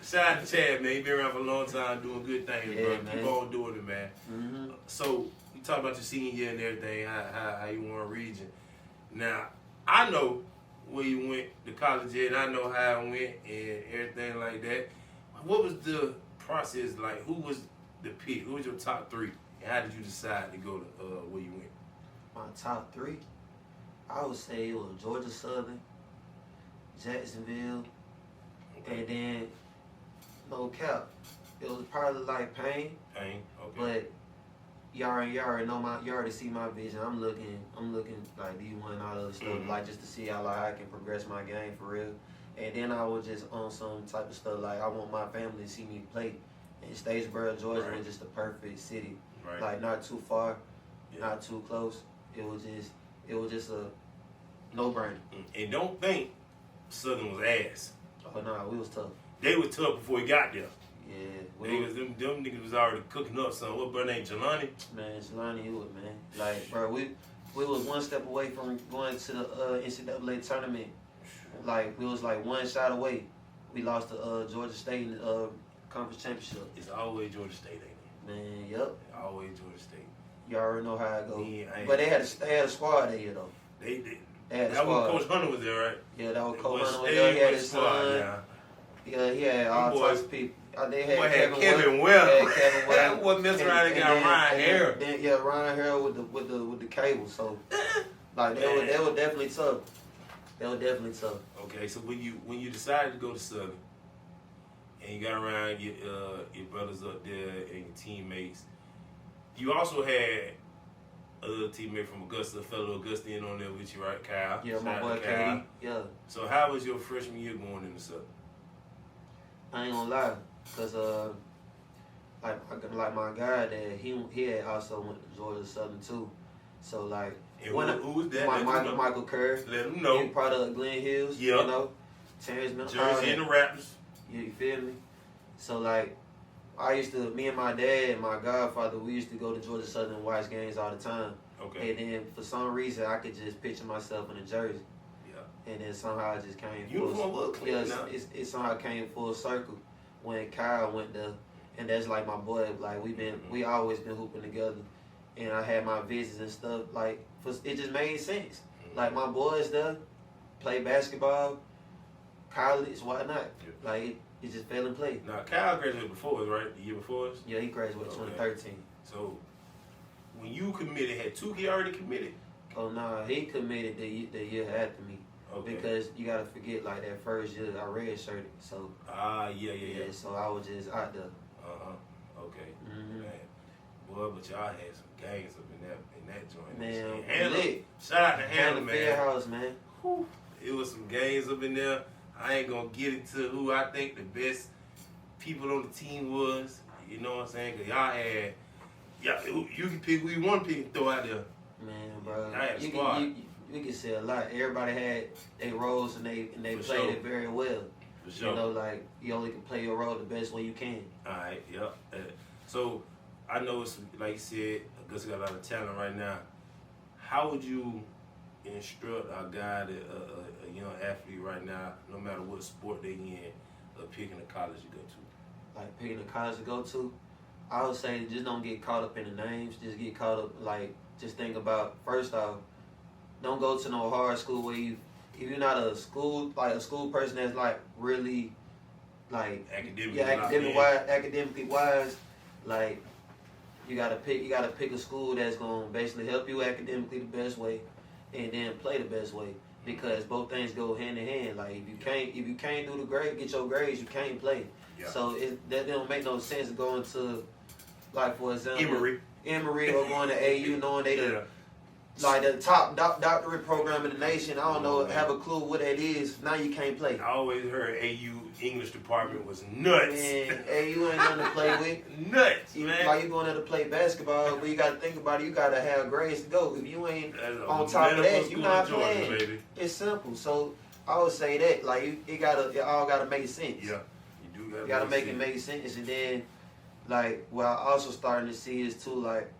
Shout out to Chad, man. He been around for a long time doing good things, Yeah, bro. man. Keep on doing it, man. Mm-hmm. So, you talk about your senior year and everything, how you want to region. Now, I know where you went to college at, and I know how it went and everything like that. What was the process like? Who was the pick? Who was your top three? And how did you decide to go to where you went? My top three, I would say it was Georgia Southern, Jacksonville, and then no cap. It was probably like Payne. Payne, okay. But you already see my vision. I'm looking like D1 and all that other stuff, like just to see how like I can progress my game for real. And then I was just on some type of stuff like I want my family to see me play. And Statesboro, Georgia was just the perfect city. Right. Like not too far, not too close. It was just a no-brainer. And don't think Southern was ass. Oh no, we was tough. They was tough before we got there. Yeah, Them niggas was already cooking up something. What brother named Jelani? Man, Jelani Hewitt, man. Like, bro, we was one step away from going to the NCAA tournament. Like, we was like one shot away. We lost to Georgia State in the conference championship. It's always Georgia State, ain't Man, yep. it? Always Georgia State. You already know how it goes. Yeah, but they had a squad there, though. They had a that squad. was Coach Hunter was there, right? Yeah, that was It Coach was Hunter was there. He had his squad, son. Yeah, he had all types of people. They had Kevin Webb. Kevin Webb. What messed around and got Ryan Harrell. Yeah, Ryan Harrell with the cable. So like they were definitely tough. They were definitely tough. Okay, so when you decided to go to Southern and you got around your brothers up there and your teammates, you also had a little teammate from Augusta, a fellow Augustinian on there with you, right, Kyle? Yeah, my Shout boy out to Kyle. Katie. Yeah. So how was your freshman year going into Southern? I ain't gonna lie, cause like my guy that he had also went to Georgia Southern too. So like And who was that? Michael Kerr. Let him know. He part of Glen Hills. Yep. You know, Terrence Miller. Jersey and the Raptors. You feel me? So like, me and my dad and my godfather, we used to go to Georgia Southern and watch games all the time. Okay. And then for some reason, I could just picture myself in a jersey. Yeah. And then somehow it just came Uniform look clean now. it somehow came full circle when Kyle went there. And that's like my boy. Like we always been hooping together. And I had my visits and stuff. Like it just made sense. Like my boys there play basketball, college, whatnot. Yeah. Like it just fell in place. Now Kyle graduated before us, right? The year before us. Yeah, he graduated 2013. So when you committed, had Tukey already committed? Oh no, he committed the year after me. Okay. Because you gotta forget, like that first year I redshirted, so Yeah. so I was just out there. Okay. Mm-hmm. Man, boy, but y'all had some games up in that joint. Man, Handler, lit. shout out to Handler, man. Fieldhouse, man. Whew. It was some games up in there. I ain't gonna get into who I think the best people on the team was. You know what I'm saying? Cause y'all had, you can pick who you want to pick and throw out there. Man, bro, I had a squad. You can say a lot. Everybody had their roles and they For played sure. it very well. For sure. You know, like you only can play your role the best way you can. All right, yep. So I know it's like you said, Augusta got a lot of talent right now. How would you instruct a guy, a young athlete right now, no matter what sport they in, of picking a college to go to? Like picking a college to go to, I would say just don't get caught up in the names. Just get caught up, like, just think about, first off, don't go to no hard school where if you're not a school person that's like really like academically wise, like you gotta pick a school that's gonna basically help you academically the best way and then play the best way, because both things go hand in hand. Like if you can't do the grade, get your grades, you can't play. Yeah. So that don't make no sense going to, like, for example, Emory or going to AU knowing they like the top doctorate program in the nation. I don't know, have a clue what that is. Now you can't play. I always heard AU English department was nuts. Man, AU ain't nothing to play with. Nuts, man. Like you going there to play basketball, but you got to think about it. You got to have grades to go. If you ain't on top of that, you not playing. Baby. It's simple. So I would say that, like, it all gotta make sense. Yeah, you do You gotta make it make sense, and then, like, what I also starting to see is too, like,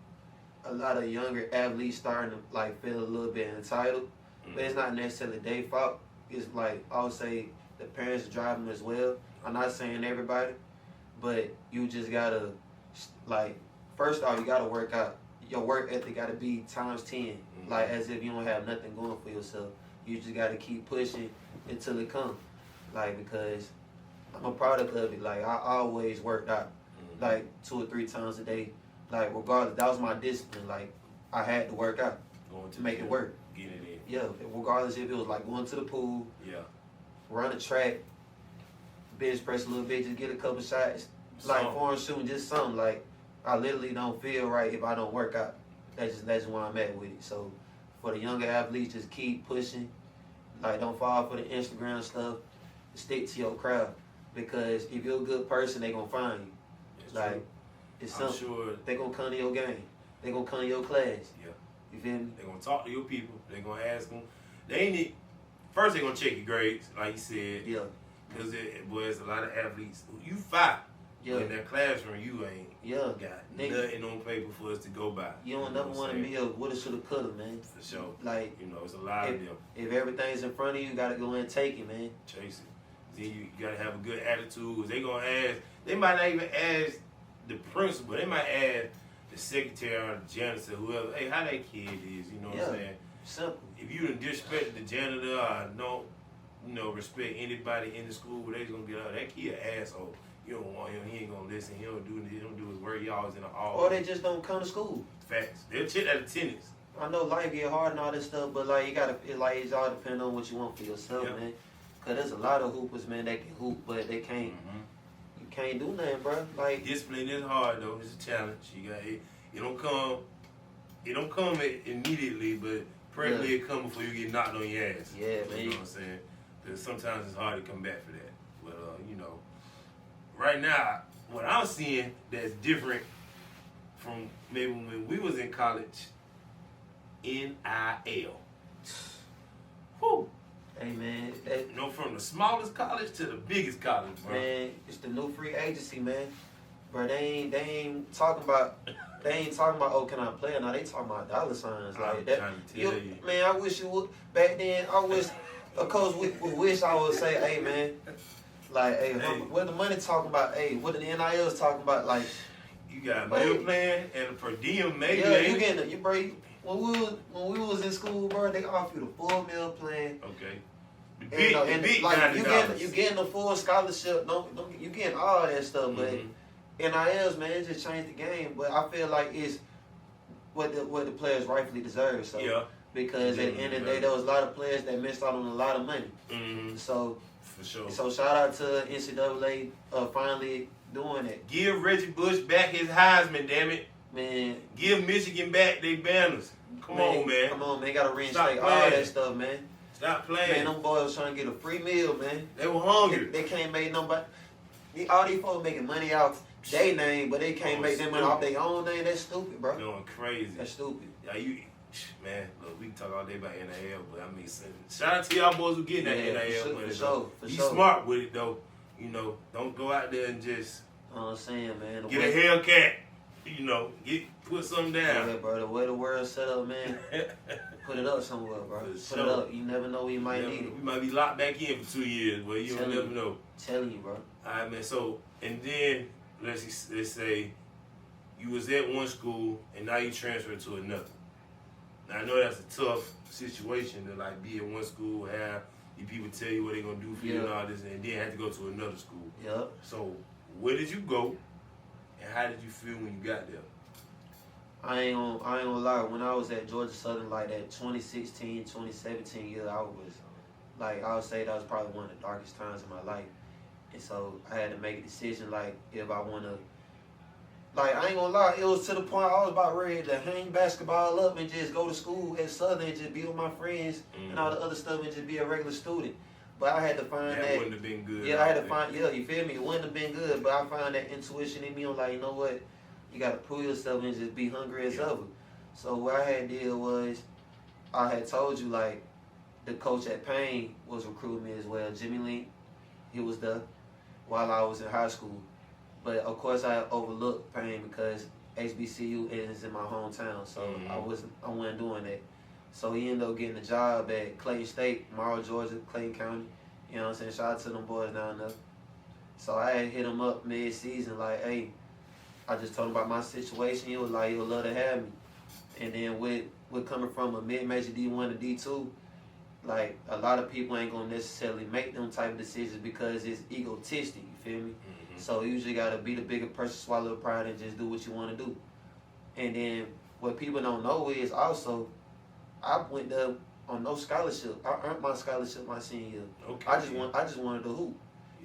a lot of younger athletes starting to, like, feel a little bit entitled, but it's not necessarily their fault. It's like, I would say the parents drive them as well. I'm not saying everybody, but you just gotta, like, first off, you gotta work out. Your work ethic gotta be times 10. Mm-hmm. Like, as if you don't have nothing going for yourself. You just gotta keep pushing until it comes. Like, because I'm a product of it. Like, I always worked out, like, 2 or 3 times a day. Like, regardless, that was my discipline. Like, I had to work out to make it work. Get it in. Yeah, regardless if it was like going to the pool, Yeah. run a track, bench press a little bit, just get a couple shots, like foreign shooting, just something. Like, I literally don't feel right if I don't work out. That's just where I'm at with it. So for the younger athletes, just keep pushing. Like, don't fall for the Instagram stuff. Stick to your craft, because if you're a good person, they gonna find you. It's like, true. it's I'm something. sure They gonna come to your game. They gonna come to your class. Yeah. You feel me? They're gonna talk to your people. They're gonna ask them. They need first. They're gonna check your grades, like you said. Yeah. Because it was a lot of athletes. You 5. Yeah. But in that classroom, you ain't Yeah. got Nigga. nothing on paper for us to go by. You don't never want to be a woulda, shoulda, coulda, man. For sure. Like, You know, it's a lot of them. if everything's in front of you, you gotta go in and take it, man. Chase it. Then you gotta have a good attitude. They gonna ask. They might not even ask the principal. They might ask the secretary or the janitor, whoever. Hey, how that kid is? You know what I'm saying? Simple. If you done disrespect the janitor or don't, respect anybody in the school, they just gonna get out. That kid an asshole. You don't want him. He ain't gonna listen. He don't do his work. He always in the office. Or they just don't come to school. Facts. They'll check that attendance. I know life get hard and all this stuff, but like, you gotta, it's all depend on what you want for yourself, Yeah. man. Cause there's a lot of hoopers, man, that can hoop, but they can't. You can't do nothing, bro. Like, Discipline is hard though. It's a challenge. You got it. It don't come. It don't come immediately, but probably it come before you get knocked on your ass. Yeah, man. You know what I'm saying? Because sometimes it's hard to come back for that. But right now, what I'm seeing that's different from maybe when we was in college, NIL. Whew. hey, man, From the smallest college to the biggest college, bro. man, it's the new free agency, man. Bro, they ain't talking about. They ain't talking about, oh, can I play or not? They talking about dollar signs like I'm that. trying to tell you. Man, I wish you would. Back then, I wish a coach would wish I would say, hey, man, like, hey, what the money talking about? Hey, what the NIL is talking about? Like, You got meal plan and per diem, maybe. yeah, you getting you bro. When we was in school, bro, they offer you the full meal plan. Okay. And big like $90. you getting the full scholarship. Don't you getting all that stuff, but NILs, man, it just changed the game. But I feel like it's what the players rightfully deserve. So Yeah. because at the end of the day, there was a lot of players that missed out on a lot of money. So For sure. so shout out to NCAA finally doing it. Give Reggie Bush back his Heisman, damn it. Man, Give Michigan back their banners. Come on, man. Come on, man. Gotta reinstate Stop all playing. that stuff, man. Stop playing. Man, them boys was trying to get a free meal, man. They were hungry. They can't make nobody. All these folks making money off their name, but they can't make their money off their own name. That's stupid, bro. Going crazy. That's stupid. Yeah, man, look, we can talk all day about NIL, but I mean, shout out to y'all boys who getting that NIL money. For Be sure. smart with it, though. Don't go out there and just I'm saying, man. get a Hellcat. Put something down. Yeah, bro. The way the world's set up, man. Put it up somewhere, bro. Put it up. You never know when you might need it. We might be locked back in for 2 years, but you don't never know. Telling you, bro. All right, man. So, and then let's say you was at one school and now you transferred to another. Now I know that's a tough situation to like be at one school, have you people tell you what they're gonna do for you and all this, and then have to go to another school. Yep. So, where did you go, and how did you feel when you got there? I ain't gonna lie. When I was at Georgia Southern, like that 2016, 2017 year, I would say that was probably one of the darkest times in my life. And so I had to make a decision, like, if I want to, like, I ain't gonna lie, it was to the point I was about ready to hang basketball up and just go to school at Southern and just be with my friends and all the other stuff and just be a regular student. But I had to find that. That wouldn't have been good. Yeah, I had to find, you feel me? It wouldn't have been good, but I found that intuition in me. I'm like, you know what? You got to prove yourself and just be hungry as ever. So what I had did was, I had told you, like, the coach at Payne was recruiting me as well. Jimmy Link, he was there while I was in high school. But, of course, I overlooked Payne because HBCU is in my hometown, so I wasn't doing that. So he ended up getting a job at Clayton State, Morrow, Georgia, Clayton County. You know what I'm saying? Shout out to them boys down there. So I had hit him up mid-season like, hey, I just told him about my situation. He was like, he would love to have me. And then with coming from a mid-major D1 to D2, like a lot of people ain't gonna necessarily make them type of decisions because it's egotistic. You feel me? Mm-hmm. So you usually gotta be the bigger person, swallow pride, and just do what you want to do. And then what people don't know is also I went there on no scholarship. I earned my scholarship my senior year. Okay. I just wanted to hoop.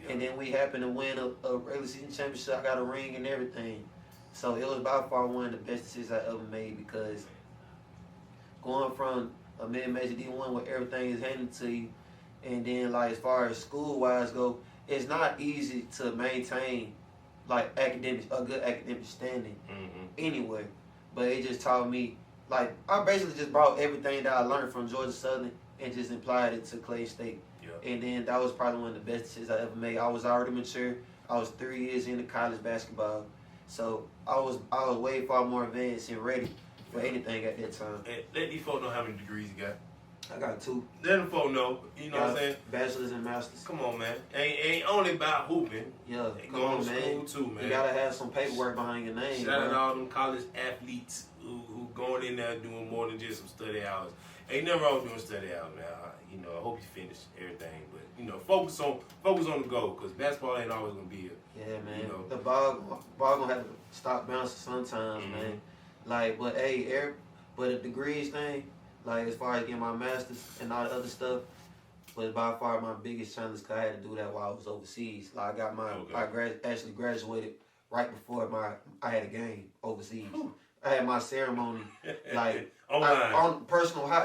Yeah. And then we happened to win a regular season championship. I got a ring and everything. So it was by far one of the best decisions I ever made because going from a mid-major D1 where everything is handed to you, and then like as far as school-wise go, it's not easy to maintain like a good academic standing anywhere. But it just taught me, like I basically just brought everything that I learned from Georgia Southern and just applied it to Clay State. Yep. And then that was probably one of the best decisions I ever made. I was already mature. I was 3 years into college basketball. So I was way far more advanced and ready for anything at that time. And let these folks know how many degrees you got. I got 2. Let them folks know. You know what I'm saying? Bachelor's and master's. Come on, man. Ain't only about hooping. Yeah, They come going on, to man. school too, man. You gotta have some paperwork behind your name. Shout out to bro. all them college athletes who going in there doing more than just some study hours. Ain't nothing wrong with doing study hours, man. I hope you finish everything, but focus on the goal because basketball ain't always gonna be here. Yeah, man. You know. The ball gonna have to stop bouncing sometimes, man. Like, but hey, but the degrees thing, like as far as getting my master's and all the other stuff, was by far my biggest challenge because I had to do that while I was overseas. Like I got my, actually graduated right before I had a game overseas. I had my ceremony like online. on personal hot